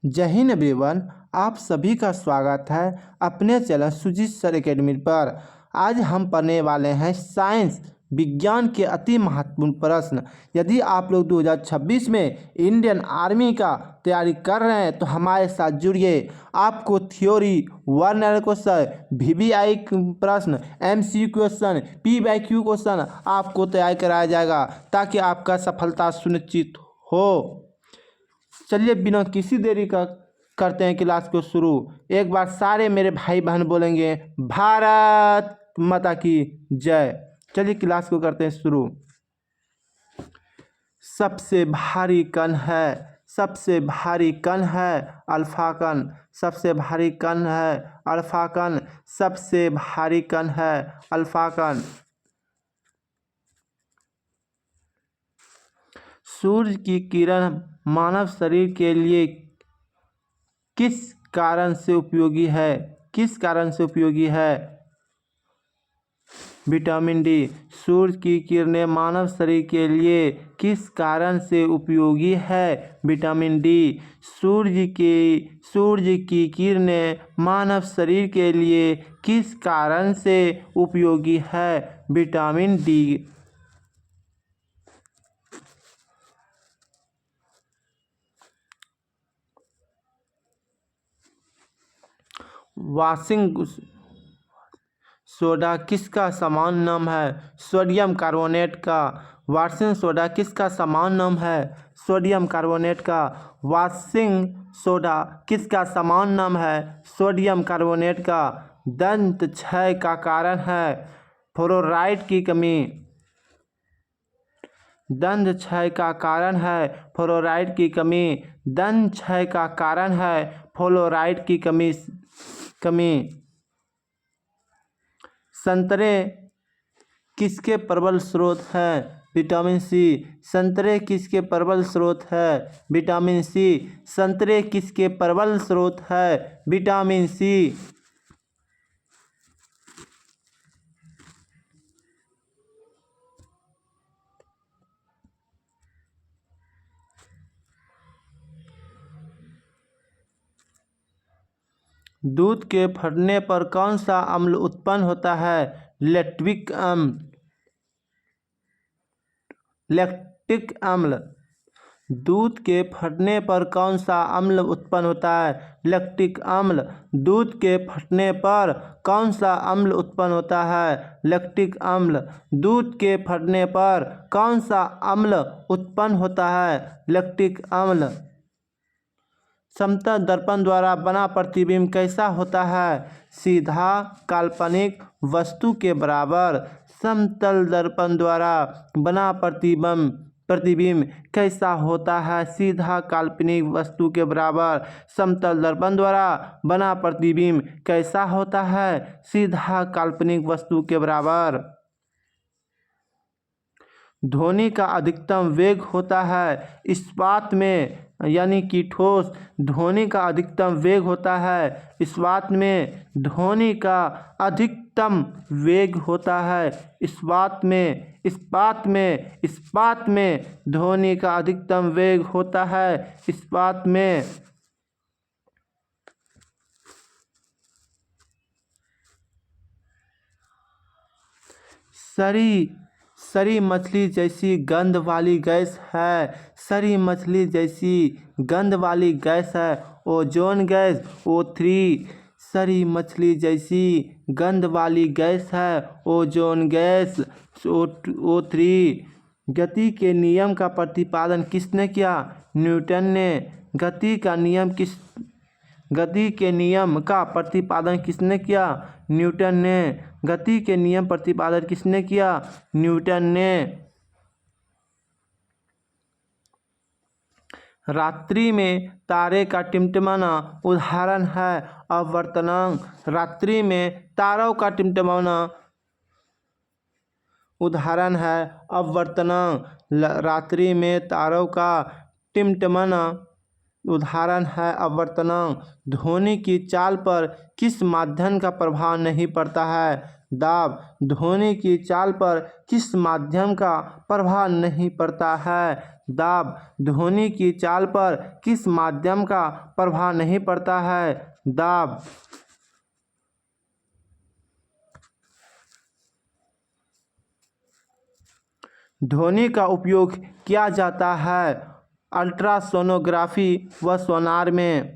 जय हिंद एवरीवन, आप सभी का स्वागत है अपने चैनल सुजीत सर एकेडमी पर। आज हम पढ़ने वाले हैं साइंस विज्ञान के अति महत्वपूर्ण प्रश्न। यदि आप लोग 2026 में इंडियन आर्मी का तैयारी कर रहे हैं तो हमारे साथ जुड़िए। आपको थ्योरी, वर्नल क्वेश्चन, वीवीआई प्रश्न, एमसीक्यू क्वेश्चन, पीवाईक्यू क्वेश्चन आपको तैयार कराया जाएगा ताकि आपका सफलता सुनिश्चित हो। चलिए बिना किसी देरी का करते हैं क्लास को शुरू। एक बार सारे मेरे भाई बहन बोलेंगे भारत माता की जय। चलिए क्लास को करते हैं शुरू। सबसे भारी कण है, सबसे भारी कण है अल्फा कण, सबसे भारी कण है अल्फा कण, सबसे भारी कण है अल्फा कण। सूर्य की किरण मानव शरीर के लिए किस कारण से उपयोगी है? किस कारण से उपयोगी है? Vitamin D. सूर्य की किरणें मानव शरीर के लिए किस कारण से उपयोगी है? Vitamin D. सूर्य की किरणें मानव शरीर के लिए किस कारण से उपयोगी है? Vitamin D. वॉशिंग सोडा किसका सामान्य नाम है? सोडियम कार्बोनेट का। वॉशिंग सोडा किसका सामान्य नाम है? सोडियम कार्बोनेट का। वॉशिंग सोडा किसका सामान्य नाम है? सोडियम कार्बोनेट का। दंत क्षय का कारण है फ्लोराइड की कमी। दंत क्षय का कारण है फ्लोराइड की कमी। दंत क्षय का कारण है फ्लोराइड की कमी। संतरे किसके प्रबल स्रोत हैं? Vitamin C. संतरे किसके प्रबल स्रोत है? Vitamin C. संतरे किसके प्रबल स्रोत है? Vitamin C. दूध के फटने पर कौन सा अम्ल उत्पन्न होता है? लैक्टिक अम्ल। लैक्टिक अम्ल। दूध के फटने पर कौन सा अम्ल उत्पन्न होता है? लैक्टिक अम्ल। दूध के फटने पर कौन सा अम्ल उत्पन्न होता है? लैक्टिक अम्ल। दूध के फटने पर कौन सा अम्ल उत्पन्न होता है? लैक्टिक अम्ल। समतल दर्पण द्वारा बना प्रतिबिंब कैसा होता है? सीधा, काल्पनिक, वस्तु के बराबर। समतल दर्पण द्वारा बना प्रतिबिंब कैसा होता है? सीधा, काल्पनिक, वस्तु के बराबर। समतल दर्पण द्वारा बना प्रतिबिंब कैसा होता है? सीधा, काल्पनिक, वस्तु के बराबर। ध्वनि का अधिकतम वेग होता है इस्पात में यानी कि ठोस। ध्वनि का अधिकतम वेग होता है इस्पात में। ध्वनि का अधिकतम वेग होता है इस्पात में। इस्पात में ध्वनि का अधिकतम वेग होता है इस्पात में। सरी मछली जैसी गंध वाली गैस है। सरी मछली जैसी गंध वाली गैस है ओजोन गैस O3। सरी मछली जैसी गंध वाली गैस है ओजोन गैस O3। गति के नियम का प्रतिपादन किसने किया? न्यूटन ने। गति के नियम का प्रतिपादन किसने किया? न्यूटन ने। गति के नियम प्रतिपादन किसने किया? न्यूटन ने। रात्रि में तारे का टिमटिमाना उदाहरण है अवर्तनांक। रात्रि में तारों का टिमटिमाना उदाहरण है अवर्तनांक। रात्रि में तारों का टिमटिमाना उदाहरण है अवर्तनांक। ध्वनि की चाल पर किस माध्यम का प्रभाव नहीं पड़ता है? दाब। ध्वनि की चाल पर किस माध्यम का प्रभाव नहीं पड़ता है? दाब। ध्वनि की चाल पर किस माध्यम का प्रभाव नहीं पड़ता है? दाब। ध्वनि का उपयोग किया जाता है अल्ट्रासोनोग्राफी व सोनार में।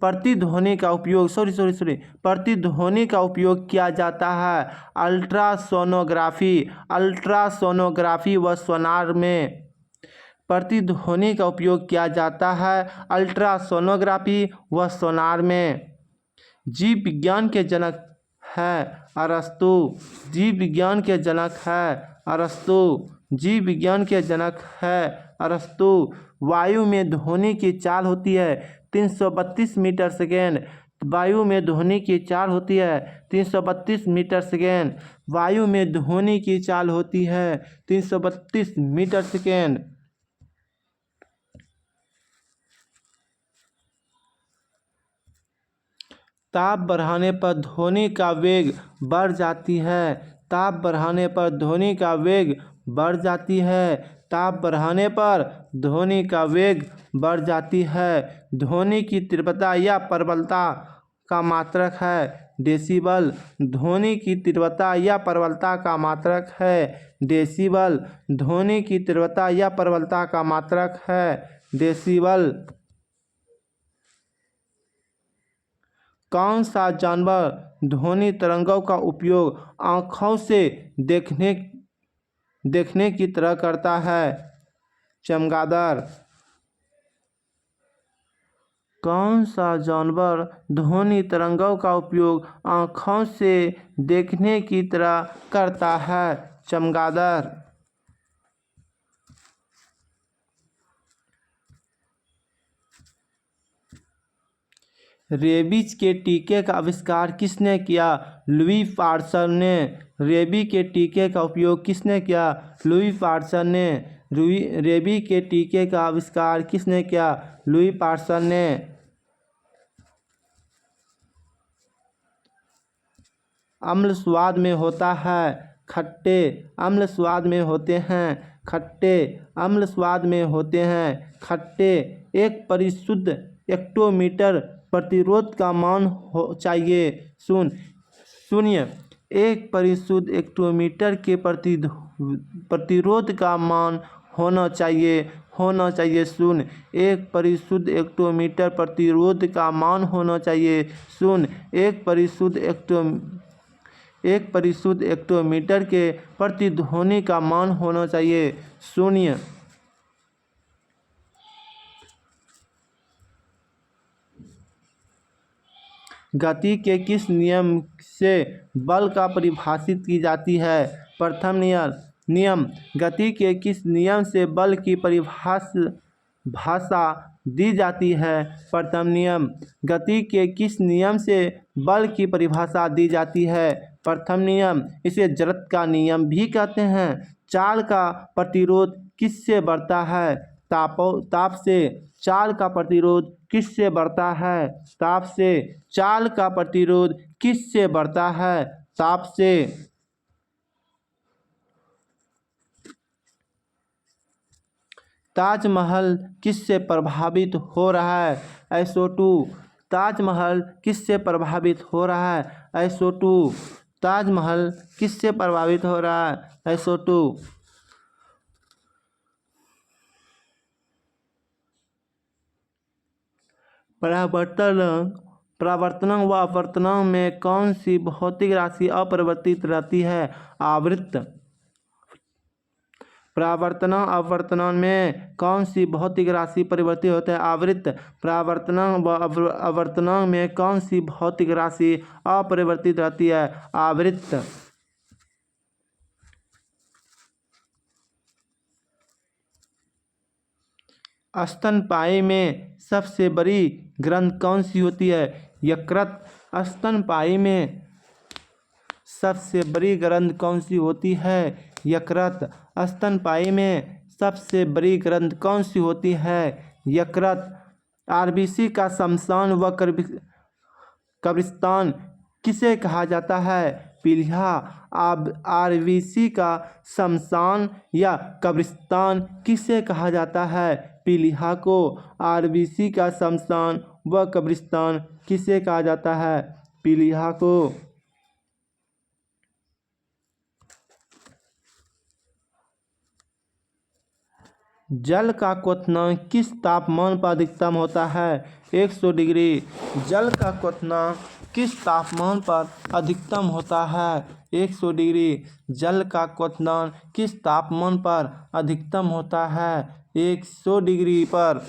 प्रतिध्वनि का उपयोग प्रतिध्वनि का उपयोग किया जाता है अल्ट्रासोनोग्राफी व सोनार में। प्रतिध्वनि का उपयोग किया जाता है अल्ट्रासोनोग्राफी व सोनार में। जीव विज्ञान के जनक है अरस्तु। जीव विज्ञान के जनक है अरस्तु। जीव विज्ञान के जनक है अरस्तु। वायु में ध्वनि की चाल होती है 332 मीटर सेकेंड। वायु में ध्वनि की चाल होती है 332 मीटर सेकेंड। वायु में ध्वनि की चाल होती है 332 मीटर सेकेंड। ताप बढ़ाने पर ध्वनि का वेग बढ़ जाती है। ताप बढ़ाने पर ध्वनि का वेग बढ़ जाती है। ताप बढ़ाने पर ध्वनि का वेग बढ़ जाती है। ध्वनि की तीव्रता या प्रबलता का मात्रक है डेसिबल। ध्वनि की तीव्रता या प्रबलता का मात्रक है डेसिबल। ध्वनि की तीव्रता या प्रबलता का मात्रक है डेसिबल। कौन सा जानवर ध्वनि तरंगों का उपयोग आँखों से देखने की तरह करता है? चमगादड़। कौन सा जानवर ध्वनि तरंगों का उपयोग आँखों से देखने की तरह करता है? चमगादड़। रेबीज के टीके का आविष्कार किसने किया? लुई पाश्चर ने। रेबी के टीके का उपयोग किसने किया? लुई पाश्चर ने। रेबी के टीके का आविष्कार किसने किया? लुई पाश्चर ने। अम्ल स्वाद में होता है खट्टे। अम्ल स्वाद में होते हैं खट्टे। अम्ल स्वाद में होते हैं खट्टे। एक परिशुद्ध हेक्टोमीटर प्रतिरोध का मान चाहिए शून्य। एक परिशुद्ध हेक्टोमीटर के प्रतिरोध का मान होना चाहिए शून्य। एक परिशुद्ध हेक्टोमीटर प्रतिरोध का मान होना चाहिए शून्य। एक परिशुद्ध हेक्टोमीटर के प्रतिध्वनि का मान होना चाहिए शून्य। गति के किस नियम से बल का परिभाषित की जाती है? प्रथम नियम। गति के किस नियम से बल की भाषा दी जाती है? प्रथम नियम। गति के किस नियम से बल की परिभाषा दी जाती है? प्रथम नियम। इसे जड़त्व का नियम भी कहते हैं। चाल का प्रतिरोध किससे बढ़ता है? ताप से। चाल का प्रतिरोध किससे बढ़ता है? ताप से। चाल का प्रतिरोध किससे बढ़ता है? ताप से। ताजमहल किससे प्रभावित हो रहा है? SO2। ताजमहल किससे प्रभावित हो रहा है? SO2। ताजमहल किससे प्रभावित हो रहा है? SO2। परावर्तनांक व अपवर्तनांक में कौन सी भौतिक राशि अपरिवर्तित रहती है? आवृत्त। परावर्तनांक अपवर्तनांक में कौन सी भौतिक राशि परिवर्तित होती है? आवृत्त। परावर्तनांक व अपवर्तनांक में कौन सी भौतिक राशि अपरिवर्तित रहती है? आवृत्त। स्तनपायी में सबसे बड़ी ग्रंथि कौन सी होती है? यकृत। स्तनपायी में सबसे बड़ी ग्रंथि कौन सी होती है? यकृत। स्तनपायी में सबसे बड़ी ग्रंथि कौन सी होती है? यकृत। RBC का शमशान व कब्रिस्तान किसे कहा जाता है? पीलिया आरबीसी का शमशान या कब्रिस्तान किसे कहा जाता है? पीलिया को आरबीसी का शमशान व कब्रिस्तान किसे कहा जाता है? पीलिया को जल का क्वथनांक किस तापमान पर अधिकतम होता है? 100 डिग्री। जल का क्वथनांक किस तापमान पर अधिकतम होता है? 100 डिग्री। जल का क्वथनांक किस तापमान पर अधिकतम होता है? 100 डिग्री पर।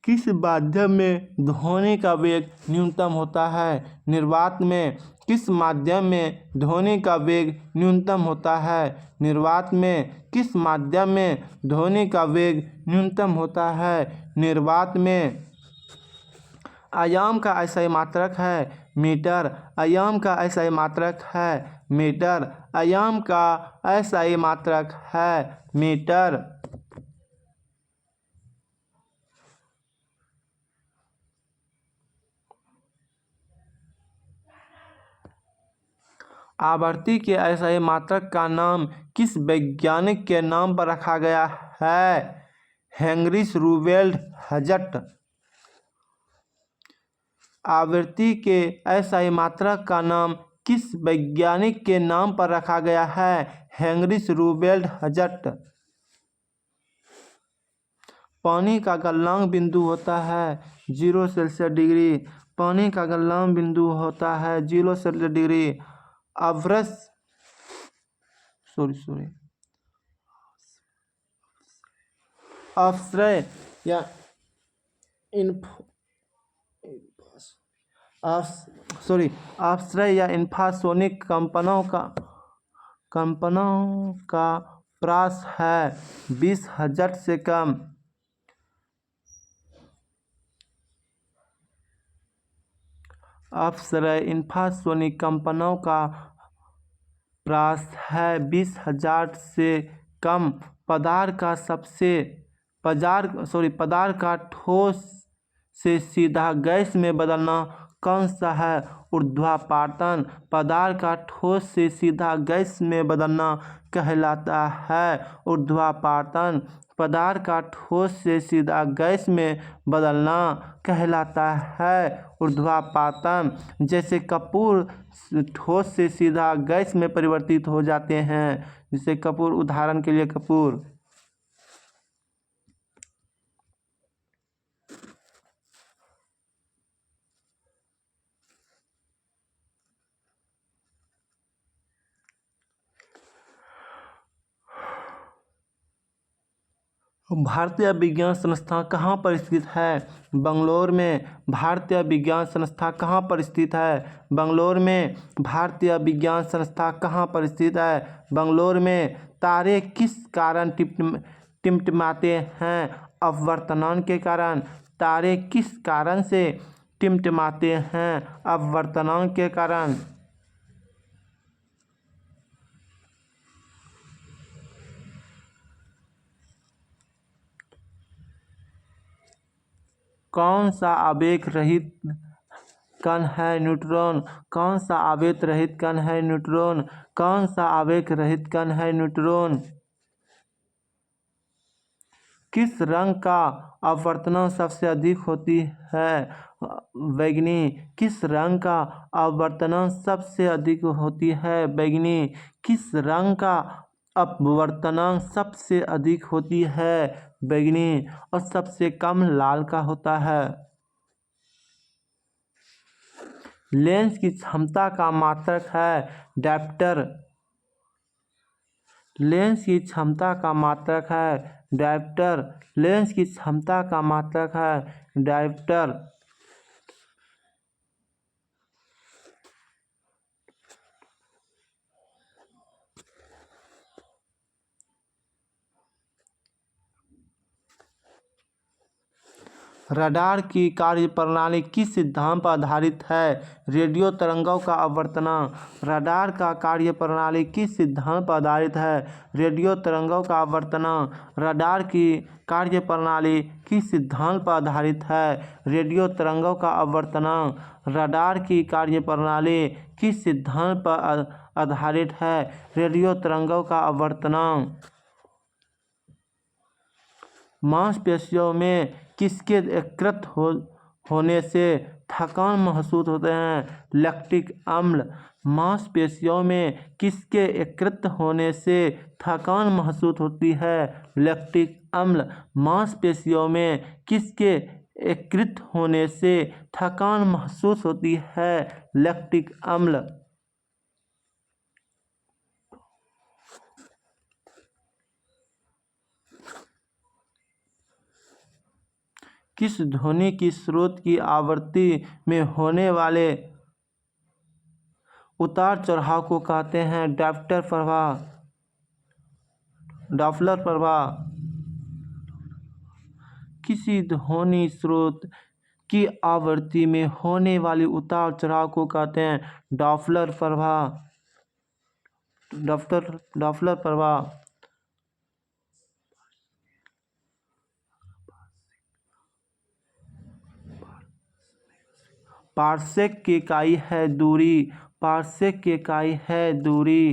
किस माध्यम में ध्वनि का वेग न्यूनतम होता है? निर्वात में। किस माध्यम में ध्वनि का वेग न्यूनतम होता है? निर्वात में। किस माध्यम में ध्वनि का वेग न्यूनतम होता है? निर्वात में। आयाम का ऐसा मात्रक है मीटर। आयाम का ऐसा मात्रक है मीटर। आयाम का ऐसा मात्रक है मीटर। आवर्ती के ऐसा मात्रक का नाम किस वैज्ञानिक के नाम पर रखा गया है? हेनरिच रूबेल्ट हजट। आवर्ती के ऐसा मात्रक का नाम किस वैज्ञानिक के नाम पर रखा गया है? हेनरिच रूबेल्ट हजट। पानी का गलनांक बिंदु होता है 0 सेल्सियस डिग्री। पानी का गलनांक बिंदु होता है 0 सेल्सियस डिग्री। अपश्रय या अपश्रय या इंफ्रासोनिक कंपनों का प्रास है 20 हर्ट्ज से कम। अपश्रय इंफ्रासोनिक कंपनों का प्रास है 20,000 से कम। पदार्थ का ठोस से सीधा गैस में बदलना कौन सा है? ऊर्ध्वापातन। पदार्थ का ठोस से सीधा गैस में बदलना कहलाता है ऊर्ध्वापातन। पदार्थ का ठोस से सीधा गैस में बदलना कहलाता है ऊर्ध्वापातन। जैसे कपूर ठोस से सीधा गैस में परिवर्तित हो जाते हैं। जैसे कपूर, उदाहरण के लिए कपूर। भारतीय विज्ञान संस्थान कहाँ पर स्थित है? बंगलोर में। भारतीय विज्ञान संस्थान कहाँ पर स्थित है? बंगलोर में। भारतीय विज्ञान संस्थान कहाँ पर स्थित है? बंगलोर में। तारे किस कारण टिमटिमाते हैं? अपवर्तनांक के कारण। तारे किस कारण से टिमटिमाते हैं? अपवर्तनांक के कारण। कौन सा आवेग रहित कण है न्यूट्रॉन? कौन सा आवेग रहित कण है न्यूट्रॉन? कौन सा आवेग रहित कण है न्यूट्रॉन? किस रंग का अपवर्तनांक सबसे अधिक होती है? बैंगनी। किस रंग का अपवर्तनांक सबसे अधिक होती है? बैंगनी। किस रंग का अपवर्तनांक सबसे अधिक होती है? बैंगनी। और सबसे कम लाल का होता है। लेंस की क्षमता का मात्रक है डायप्टर। लेंस की क्षमता का मात्रक है डायप्टर। लेंस की क्षमता का मात्रक है डायप्टर। रडार की कार्यप्रणाली किस सिद्धांत पर आधारित है? रेडियो तरंगों का अपवर्तन। रडार का कार्यप्रणाली किस सिद्धांत पर आधारित है? रेडियो तरंगों का अपवर्तन। रडार की कार्यप्रणाली किस सिद्धांत पर आधारित है? रेडियो तरंगों का अपवर्तन। रडार की कार्यप्रणाली किस सिद्धांत पर आधारित है? रेडियो तरंगों का अपवर्तन। मांसपेशियों में किसके एकीकृत होने से थकान महसूस होते हैं? लैक्टिक अम्ल। मांसपेशियों में किसके एकीकृत होने से थकान महसूस होती है? लैक्टिक अम्ल। मांसपेशियों में किसके एकीकृत होने से थकान महसूस होती है? लैक्टिक अम्ल। किस ध्वनि की स्रोत की आवृत्ति में होने वाले उतार चढ़ाव को कहते हैं? डॉप्लर प्रभाव। किसी ध्वनि स्रोत की आवृत्ति में होने वाले उतार चढ़ाव को कहते हैं? डॉप्लर प्रभाव। डॉप्लर प्रभाव। पार्सेक की इकाई है दूरी। पार्सेक की इकाई है दूरी।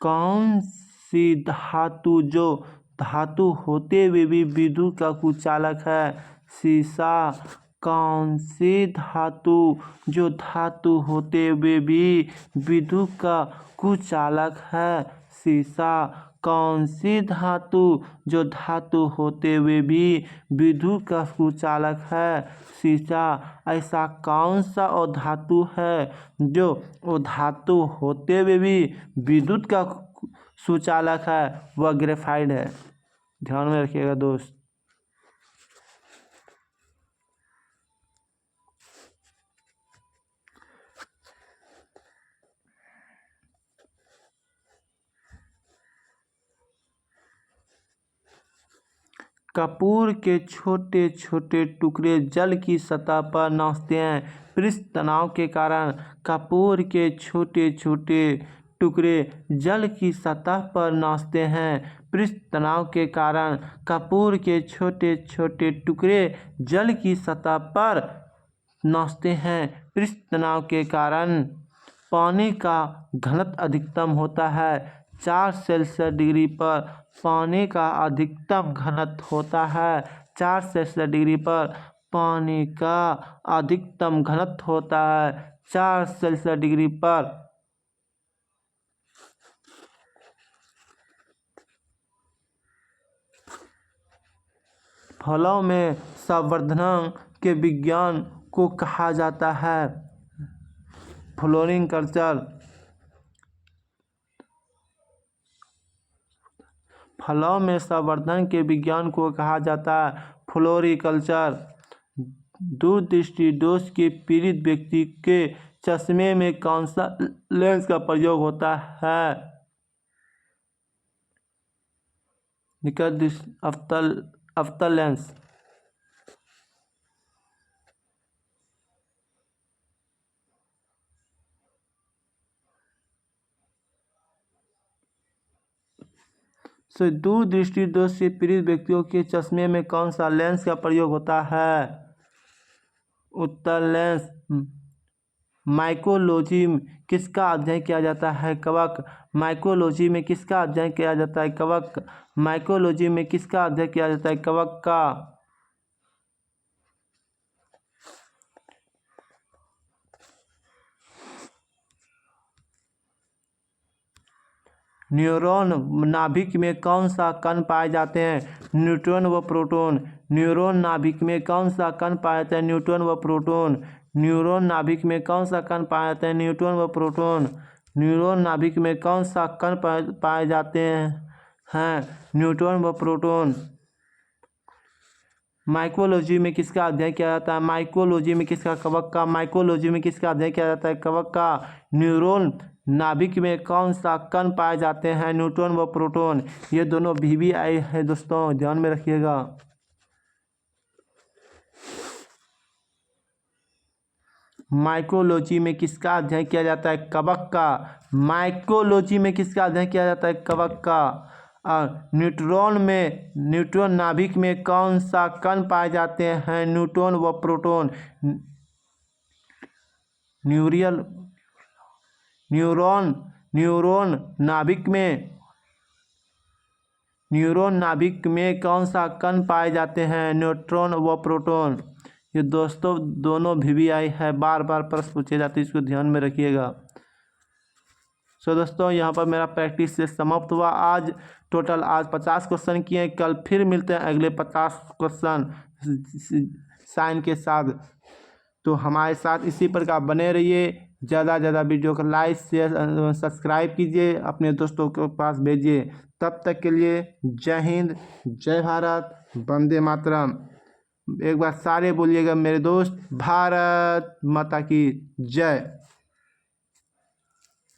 कौन सी धातु जो धातु होते हुए भी विद्युत का कुचालक है? सीसा। कौन सी धातु जो धातु होते हुए भी विद्युत का कुचालक है? सीसा। कौन सी धातु जो धातु होते हुए भी विद्युत का कुचालक है? सीसा। ऐसा कौन सा धातु है जो धातु होते हुए भी विद्युत का सुचालक है? वह ग्रेफाइट है। ध्यान में रखिएगा दोस्त। कपूर के छोटे छोटे टुकड़े जल की सतह पर नाचते हैं। पृष्ठ तनाव के कारण कपूर के छोटे छोटे टुकड़े जल की सतह पर नाचते हैं। पृष्ठ तनाव के कारण कपूर के छोटे छोटे टुकड़े जल की सतह पर नाचते हैं। पृष्ठ तनाव के कारण पानी का घनत्व अधिकतम होता है। 4 सेल्सियस डिग्री पर पानी का अधिकतम घनत्व होता है। 4 सेल्सियस डिग्री पर पानी का अधिकतम घनत्व होता है। 4 सेल्सियस डिग्री पर फलों में संवर्धन के विज्ञान को कहा जाता है फ्लोरिकल्चर। फलों में संवर्धन के विज्ञान को कहा जाता है फ्लोरिकल्चर। दूरदृष्टि दोष के पीड़ित व्यक्ति के चश्मे में कौन सा लेंस का प्रयोग होता है? निकट दृष्टि अवतल लेंस। दूरदृष्टि दोष से पीड़ित व्यक्तियों के चश्मे में कौन सा लेंस का प्रयोग होता है? उत्तल लेंस। माइकोलॉजी में किसका अध्ययन किया जाता है? कवक। माइकोलॉजी में किसका अध्ययन किया जाता है? कवक। माइकोलॉजी में किसका अध्ययन किया जाता है? कवक का। न्यूरॉन नाभिक में कौन सा कण पाए जाते हैं? न्यूट्रॉन व प्रोटॉन। न्यूरॉन नाभिक में कौन सा कण पाए जाते हैं? न्यूट्रॉन व प्रोटॉन। न्यूरॉन नाभिक में कौन सा कण पाए जाते हैं? न्यूट्रॉन व प्रोटॉन। न्यूरॉन नाभिक में कौन सा कण पाए जाते हैं? न्यूट्रॉन व प्रोटॉन। माइकोलॉजी में किसका अध्ययन किया जाता है? माइकोलॉजी में किसका? कवक का। माइकोलॉजी में किसका अध्ययन किया जाता है? कवक का। न्यूरॉन नाभिक में कौन सा कण पाए जाते हैं? न्यूट्रॉन व प्रोटॉन। ये दोनों VVI है दोस्तों, ध्यान में रखिएगा। माइक्रोलॉजी में किसका अध्ययन किया जाता है? कवक का। माइक्रोलॉजी में किसका अध्ययन किया जाता है? कवक का। और न्यूट्रॉन नाभिक में कौन सा कण पाए जाते हैं? न्यूट्रॉन व प्रोटॉन। न्यूरॉन नाभिक में कौन सा कण पाए जाते हैं? न्यूट्रॉन व प्रोटॉन। ये दोस्तों दोनों VVI है, बार बार प्रश्न पूछे जाते हैं, इसको ध्यान में रखिएगा। दोस्तों यहाँ पर मेरा प्रैक्टिस से समाप्त हुआ। आज 50 क्वेश्चन किए। कल फिर मिलते हैं अगले 50 क्वेश्चन साइन के साथ। तो हमारे साथ इसी प्रकार बने रहिए। ज़्यादा ज़्यादा वीडियो को लाइक शेयर सब्सक्राइब कीजिए, अपने दोस्तों के पास भेजिए। तब तक के लिए जय हिंद, जय भारत, वंदे मातरम। एक बार सारे बोलिएगा मेरे दोस्त, भारत माता की जय।